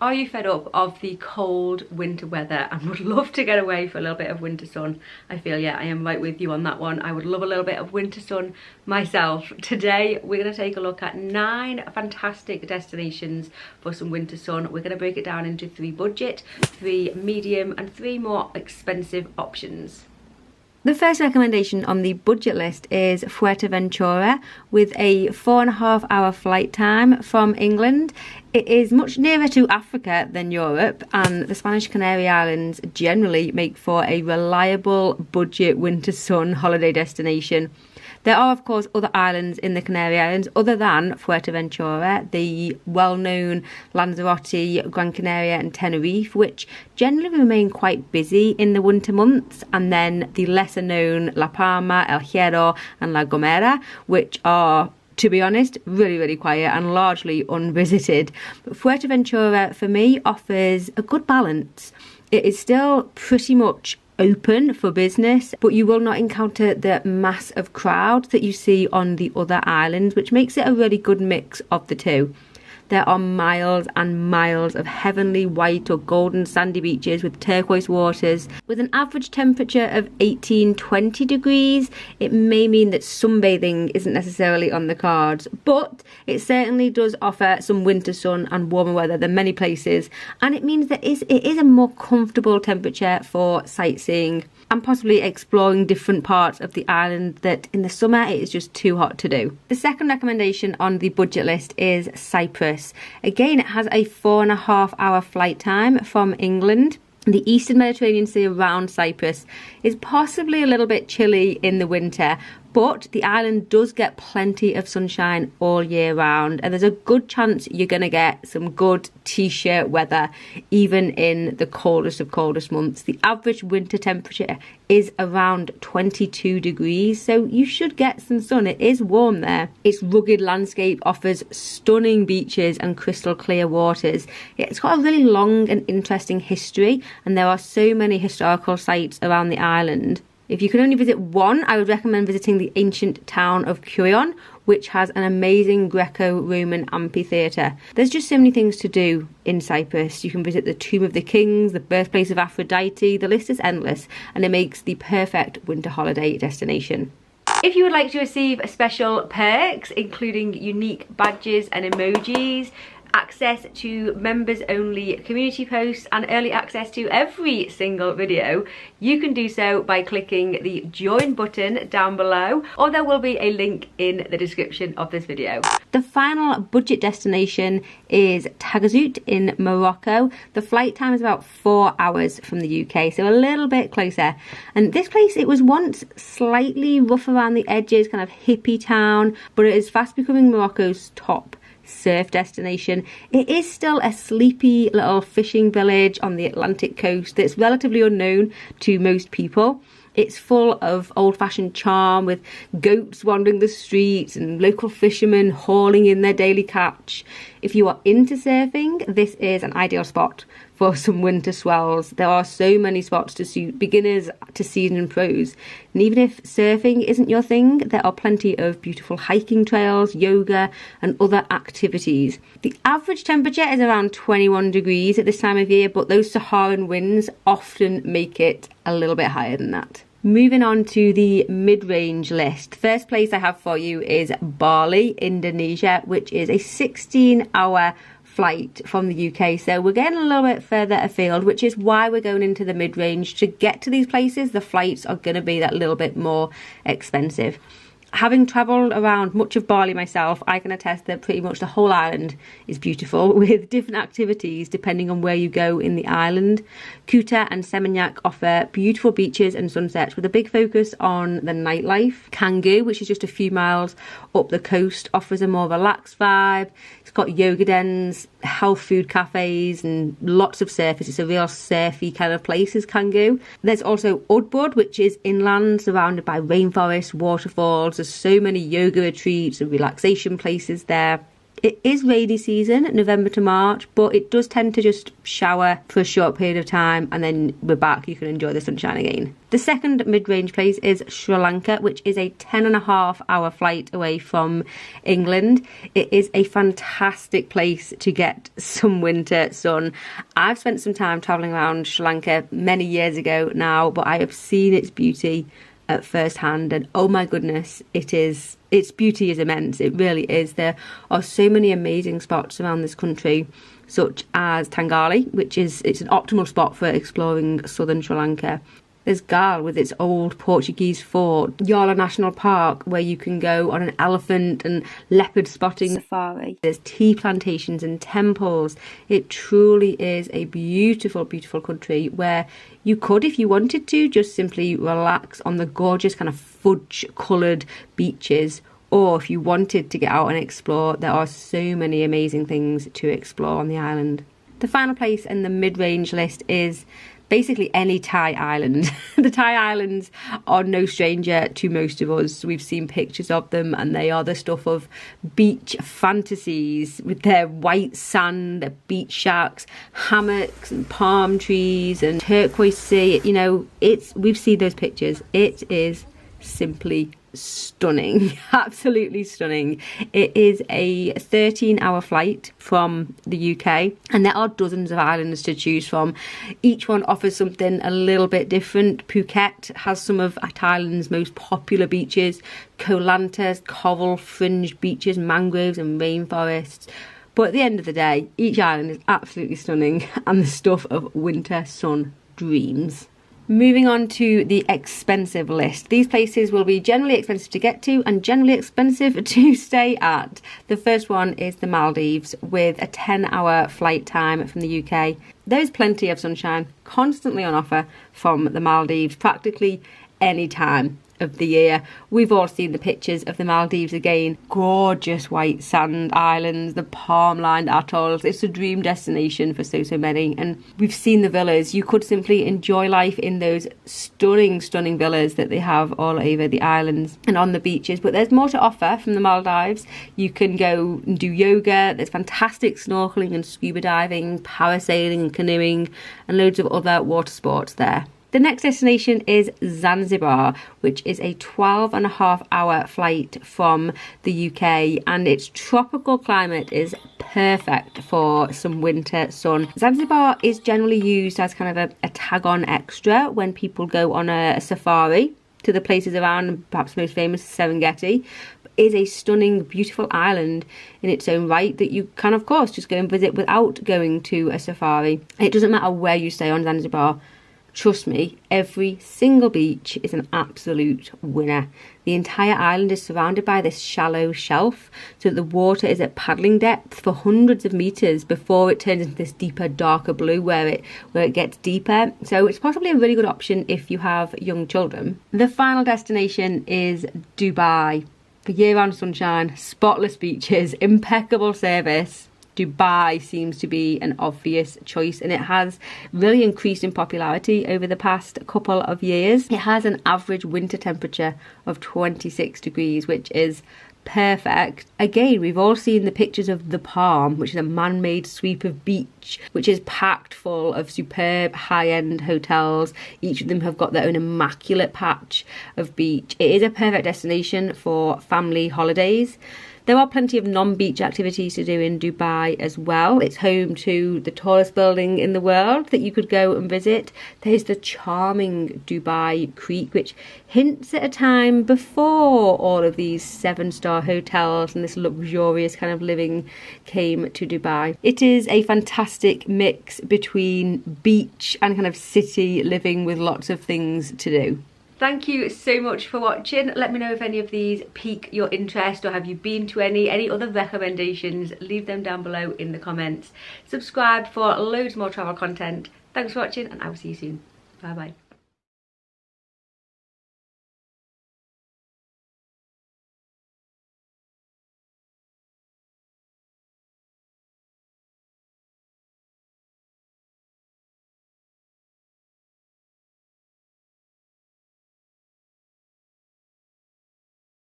Are you fed up of the cold winter weather and would love to get away for a little bit of winter sun? I feel, yeah, I am right with you on that one. I would love a little bit of winter sun myself. Today, we're going to take a look at 9 fantastic destinations for some winter sun. We're going to break it down into 3 budget, 3 medium, and 3 more expensive options. The first recommendation on the budget list is Fuerteventura with a 4.5-hour flight time from England. It is much nearer to Africa than Europe, and the Spanish Canary Islands generally make for a reliable budget winter sun holiday destination. There are, of course, other islands in the Canary Islands other than Fuerteventura, the well-known Lanzarote, Gran Canaria and Tenerife, which generally remain quite busy in the winter months, and then the lesser-known La Palma, El Hierro and La Gomera, which are, to be honest, really quiet and largely unvisited. But Fuerteventura, for me, offers a good balance. It is still pretty much open for business, but you will not encounter the mass of crowds that you see on the other islands, which makes it a really good mix of the two. There are miles and miles of heavenly white or golden sandy beaches with turquoise waters. With an average temperature of 18-20 degrees, it may mean that sunbathing isn't necessarily on the cards, but it certainly does offer some winter sun and warmer weather than many places, and it means that it is a more comfortable temperature for sightseeing and possibly exploring different parts of the island that in the summer it is just too hot to do. The second recommendation on the budget list is Cyprus. Again, it has a 4.5-hour flight time from England. The eastern Mediterranean Sea around Cyprus is possibly a little bit chilly in the winter, but the island does get plenty of sunshine all year round, and there's a good chance you're going to get some good t-shirt weather even in the coldest of coldest months. The average winter temperature is around 22 degrees, so you should get some sun. It is warm there. Its rugged landscape offers stunning beaches and crystal clear waters. It's got a really long and interesting history, and there are so many historical sites around the island. If you can only visit one, I would recommend visiting the ancient town of Greenoid, which has an amazing Greco-Roman amphitheatre. There's just so many things to do in Cyprus. You can visit the Tomb of the Kings, the birthplace of Aphrodite. The list is endless, and it makes the perfect winter holiday destination. If you would like to receive special perks, including unique badges and emojis, access to members only community posts and early access to every single video, you can do so by clicking the join button down below, or there will be a link in the description of this video. The final budget destination is Tagazout in Morocco. The flight time is about 4 hours from the UK, so a little bit closer. And this place, it was once slightly rough around the edges, kind of hippie town, but it is fast becoming Morocco's top surf destination. It is still a sleepy little fishing village on the Atlantic coast that's relatively unknown to most people. It's full of old-fashioned charm, with goats wandering the streets and local fishermen hauling in their daily catch. If you are into surfing, this is an ideal spot for some winter swells. There are so many spots to suit beginners to seasoned pros. And even if surfing isn't your thing, there are plenty of beautiful hiking trails, yoga and other activities. The average temperature is around 21 degrees at this time of year, but those Saharan winds often make it a little bit higher than that. Moving on to the mid-range list. First place I have for you is Bali, Indonesia, which is a 16-hour flight from the UK. So we're getting a little bit further afield, which is why we're going into the mid-range. To get to these places, the flights are going to be that little bit more expensive. Having travelled around much of Bali myself, I can attest that pretty much the whole island is beautiful, with different activities depending on where you go in the island. Kuta and Seminyak offer beautiful beaches and sunsets with a big focus on the nightlife. Canggu, which is just a few miles up the coast, offers a more relaxed vibe. It's got yoga dens, health food cafes and lots of surfers. It's a real surfy kind of place, is Canggu. There's also Ubud, which is inland, surrounded by rainforests, waterfalls. There's so many yoga retreats and relaxation places there. It is rainy season, November to March, but it does tend to just shower for a short period of time and then we're back. You can enjoy the sunshine again. The second mid-range place is Sri Lanka, which is a 10.5-hour flight away from England. It is a fantastic place to get some winter sun. I've spent some time travelling around Sri Lanka many years ago now, but I have seen its beauty at first hand, and oh my goodness, its beauty is immense. It really is. There are so many amazing spots around this country, such as Tangali, it's an optimal spot for exploring southern Sri Lanka. There's Gal with its old Portuguese fort, Yala National Park where you can go on an elephant and leopard spotting safari. There's tea plantations and temples. It truly is a beautiful, beautiful country where you could, if you wanted to, just simply relax on the gorgeous kind of fudge coloured beaches. Or if you wanted to get out and explore, there are so many amazing things to explore on the island. The final place in the mid-range list is basically any Thai island. The Thai islands are no stranger to most of us. We've seen pictures of them and they are the stuff of beach fantasies with their white sand, their beach shacks, hammocks and palm trees and turquoise sea. You know, we've seen those pictures. It is simply stunning, absolutely stunning. It is a 13-hour flight from the UK and there are dozens of islands to choose from. Each one offers something a little bit different. Phuket has some of Thailand's most popular beaches, Koh Lanta's coral fringed beaches, mangroves and rainforests. But at the end of the day, each island is absolutely stunning and the stuff of winter sun dreams. Moving on to the expensive list. These places will be generally expensive to get to and generally expensive to stay at. The first one is the Maldives with a 10-hour flight time from the UK. There's plenty of sunshine constantly on offer from the Maldives, practically any time of the year. We've all seen the pictures of the Maldives again. Gorgeous white sand islands, the palm-lined atolls. It's a dream destination for so many. And we've seen the villas. You could simply enjoy life in those stunning, stunning villas that they have all over the islands and on the beaches. But there's more to offer from the Maldives. You can go and do yoga. There's fantastic snorkeling and scuba diving, parasailing and canoeing, and loads of other water sports there. The next destination is Zanzibar, which is a 12.5-hour flight from the UK, and its tropical climate is perfect for some winter sun. Zanzibar is generally used as kind of a tag-on extra when people go on a safari to the places around, perhaps most famous Serengeti. It is a stunning, beautiful island in its own right that you can, of course, just go and visit without going to a safari. It doesn't matter where you stay on Zanzibar. Trust me, every single beach is an absolute winner. The entire island is surrounded by this shallow shelf, so the water is at paddling depth for hundreds of metres before it turns into this deeper, darker blue where it gets deeper. So it's possibly a really good option if you have young children. The final destination is Dubai. For year-round sunshine, spotless beaches, impeccable service. Dubai seems to be an obvious choice, and it has really increased in popularity over the past couple of years. It has an average winter temperature of 26 degrees, which is perfect. Again, we've all seen the pictures of the Palm, which is a man-made sweep of beach, which is packed full of superb high-end hotels. Each of them have got their own immaculate patch of beach. It is a perfect destination for family holidays. There are plenty of non-beach activities to do in Dubai as well. It's home to the tallest building in the world that you could go and visit. There's the charming Dubai Creek, which hints at a time before all of these 7-star hotels and this luxurious kind of living came to Dubai. It is a fantastic mix between beach and kind of city living with lots of things to do. Thank you so much for watching. Let me know if any of these pique your interest, or have you been to any other recommendations. Leave them down below in the comments. Subscribe for loads more travel content. Thanks for watching and I will see you soon. Bye bye.